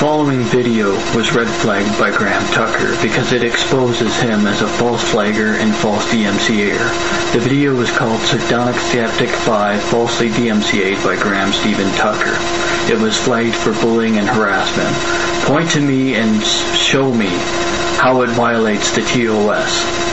following video was red flagged by Graham Tucker because it exposes him as a false flagger and false DMCA'er. The video was called Sardonic Skeptic 5 Falsely DMCA'd by Graham Stephen Tucker. It was flagged for bullying and harassment. Point to me and show me how it violates the TOS.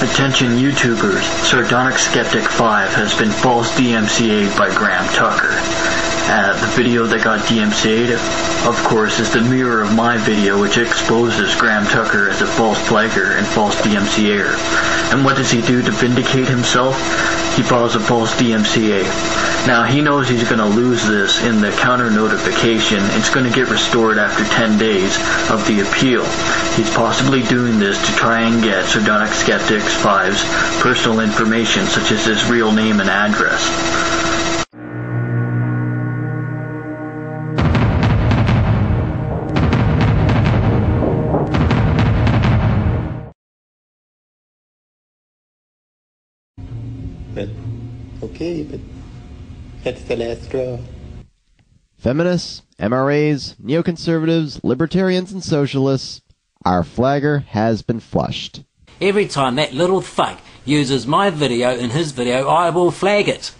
Attention YouTubers, Sardonic Skeptic 5 has been false DMCA'd by Graham Tucker. The video that got DMCA'd, of course, is the mirror of my video which exposes Graham Tucker as a false flagger and false DMCA'er. And what does he do to vindicate himself? He files a false DMCA. Now he knows he's going to lose this in the counter notification. It's going to get restored after 10 days of the appeal. He's possibly doing this to try and get Sardonic Skeptic 5's personal information, such as his real name and address. But, okay, but that's the last straw. Feminists, MRAs, neoconservatives, libertarians, and socialists, our flagger has been flushed. Every time that little fuck uses my video in his video, I will flag it.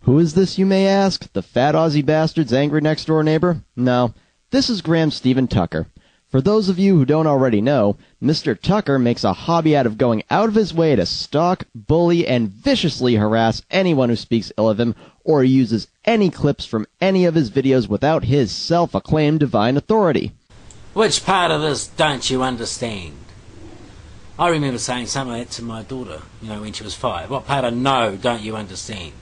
Who is this, you may ask? The fat Aussie bastard's angry next-door neighbor? No, this is Graham Stephen Tucker. For those of you who don't already know, Mr. Tucker makes a hobby out of going out of his way to stalk, bully, and viciously harass anyone who speaks ill of him or uses any clips from any of his videos without his self-acclaimed divine authority. Which part of this don't you understand? I remember saying something like that to my daughter, when she was 5. What part of no don't you understand?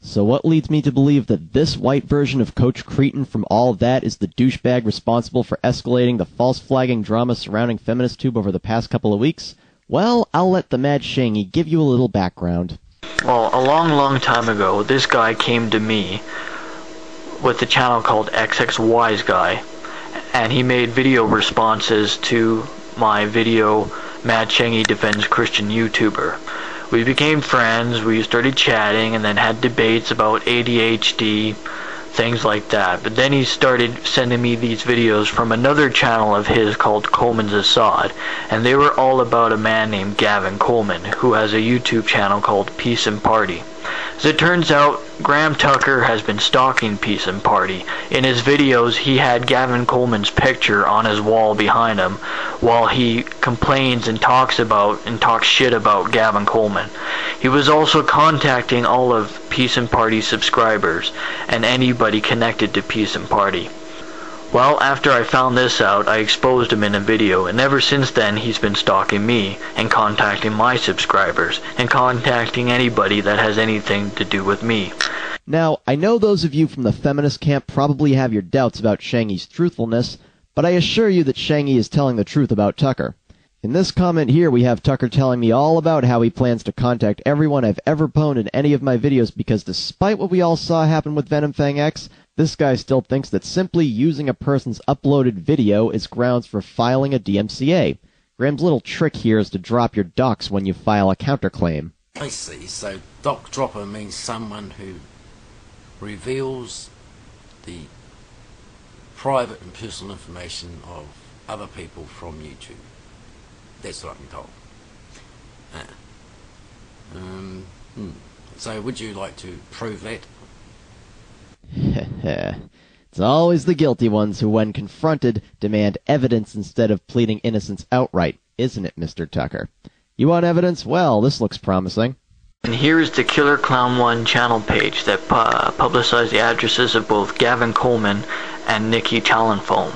So what leads me to believe that this white version of Coach Cretin from All That is the douchebag responsible for escalating the false flagging drama surrounding Feminist Tube over the past couple of weeks? Well, I'll let the Mad Shangy give you a little background. Well, a long time ago, this guy came to me with a channel called XX Guy, and he made video responses to my video Mad Shangy Defends Christian YouTuber. We became friends, we started chatting, and then had debates about ADHD, things like that. But then he started sending me these videos from another channel of his called Coleman's Assad, and they were all about a man named Gavin Coleman, who has a YouTube channel called Peace and Party. As it turns out, Graham Tucker has been stalking Peace and Party. In his videos, he had Gavin Coleman's picture on his wall behind him while he complains and talks shit about Gavin Coleman. He was also contacting all of Peace and Party subscribers and anybody connected to Peace and Party. Well, after I found this out, I exposed him in a video, and ever since then he's been stalking me and contacting my subscribers and contacting anybody that has anything to do with me. Now, I know those of you from the feminist camp probably have your doubts about Shangy's truthfulness, but I assure you that Shangy is telling the truth about Tucker. In this comment here, we have Tucker telling me all about how he plans to contact everyone I've ever pwned in any of my videos because despite what we all saw happen with Venom Fang X, this guy still thinks that simply using a person's uploaded video is grounds for filing a DMCA. Graham's little trick here is to drop your docs when you file a counterclaim. I see, so doc dropper means someone who reveals the private and personal information of other people from YouTube. That's what I'm told. So would you like to prove that? It's always the guilty ones who, when confronted, demand evidence instead of pleading innocence outright, isn't it, Mr. Tucker? You want evidence? Well, this looks promising. And here is the Killer Clown 1 channel page that publicized the addresses of both Gavin Coleman and Nikki Talonphone.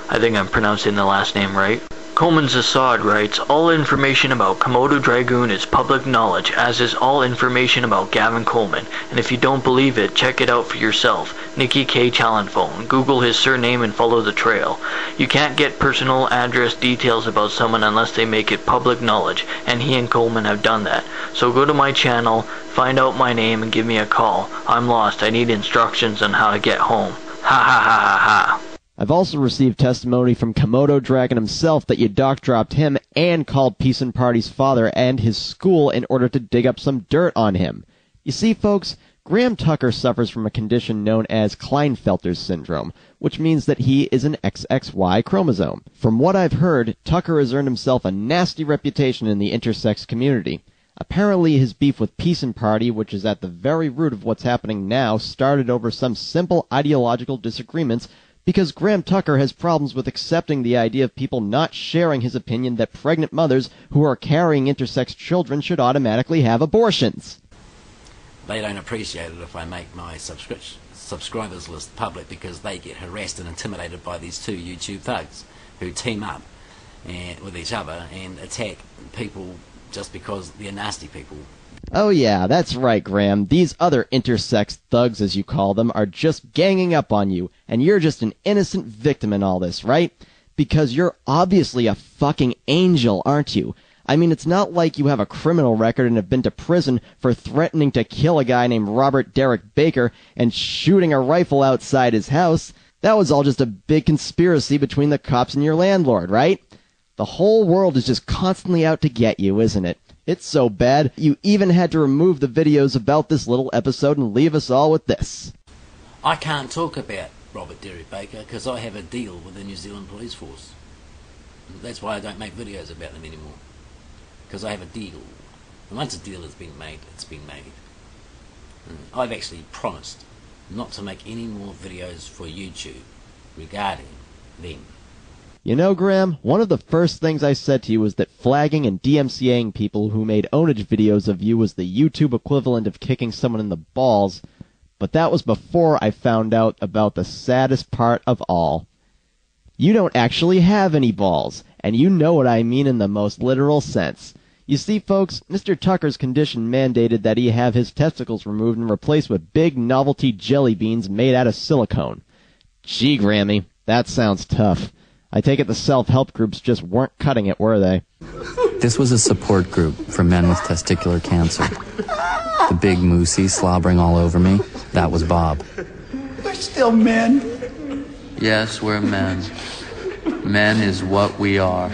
I think I'm pronouncing the last name right. Coleman's Assad writes, all information about Komodo Dragoon is public knowledge, as is all information about Gavin Coleman, and if you don't believe it, check it out for yourself. Nikki K. Talonphone. Google his surname and follow the trail. You can't get personal address details about someone unless they make it public knowledge, and he and Coleman have done that. So go to my channel, find out my name, and give me a call. I'm lost. I need instructions on how to get home. Ha ha ha ha ha. I've also received testimony from Komodo Dragon himself that you dock-dropped him and called Peace and Party's father and his school in order to dig up some dirt on him. You see, folks, Graham Tucker suffers from a condition known as Klinefelter's syndrome, which means that he is an XXY chromosome. From what I've heard, Tucker has earned himself a nasty reputation in the intersex community. Apparently his beef with Peace and Party, which is at the very root of what's happening now, started over some simple ideological disagreements because Graham Tucker has problems with accepting the idea of people not sharing his opinion that pregnant mothers who are carrying intersex children should automatically have abortions. They don't appreciate it if I make my subscribers list public because they get harassed and intimidated by these two YouTube thugs who team up with each other and attack people just because they're nasty people. Oh yeah, that's right, Graham. These other intersex thugs, as you call them, are just ganging up on you, and you're just an innocent victim in all this, right? Because you're obviously a fucking angel, aren't you? I mean, it's not like you have a criminal record and have been to prison for threatening to kill a guy named Robert Derrick Baker and shooting a rifle outside his house. That was all just a big conspiracy between the cops and your landlord, right? The whole world is just constantly out to get you, isn't it? It's so bad, you even had to remove the videos about this little episode and leave us all with this. I can't talk about Robert Derrick Baker because I have a deal with the New Zealand Police Force. That's why I don't make videos about them anymore. Because I have a deal. And once a deal has been made, it's been made. I've actually promised not to make any more videos for YouTube regarding them. You know, Graham, one of the first things I said to you was that flagging and DMCAing people who made ownage videos of you was the YouTube equivalent of kicking someone in the balls, but that was before I found out about the saddest part of all. You don't actually have any balls, and you know what I mean in the most literal sense. You see, folks, Mr. Tucker's condition mandated that he have his testicles removed and replaced with big novelty jelly beans made out of silicone. Gee, Grammy, that sounds tough. I take it the self-help groups just weren't cutting it, were they? This was a support group for men with testicular cancer. The big moosey slobbering all over me, that was Bob. We're still men. Yes, we're men. Men is what we are.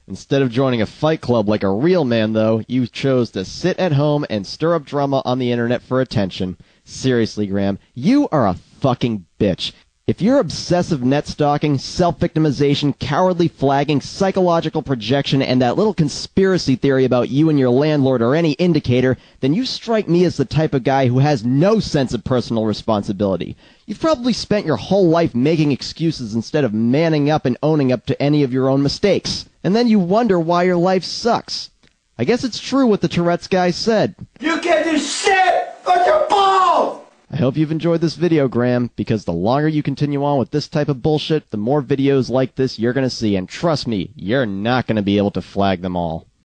Instead of joining a fight club like a real man, though, you chose to sit at home and stir up drama on the internet for attention. Seriously, Graham, you are a fucking bitch. If you're obsessive net stalking, self-victimization, cowardly flagging, psychological projection, and that little conspiracy theory about you and your landlord are any indicator, then you strike me as the type of guy who has no sense of personal responsibility. You've probably spent your whole life making excuses instead of manning up and owning up to any of your own mistakes. And then you wonder why your life sucks. I guess it's true what the Tourette's guy said. You get this shit on your balls! I hope you've enjoyed this video, Graham, because the longer you continue on with this type of bullshit, the more videos like this you're going to see, and trust me, you're not going to be able to flag them all.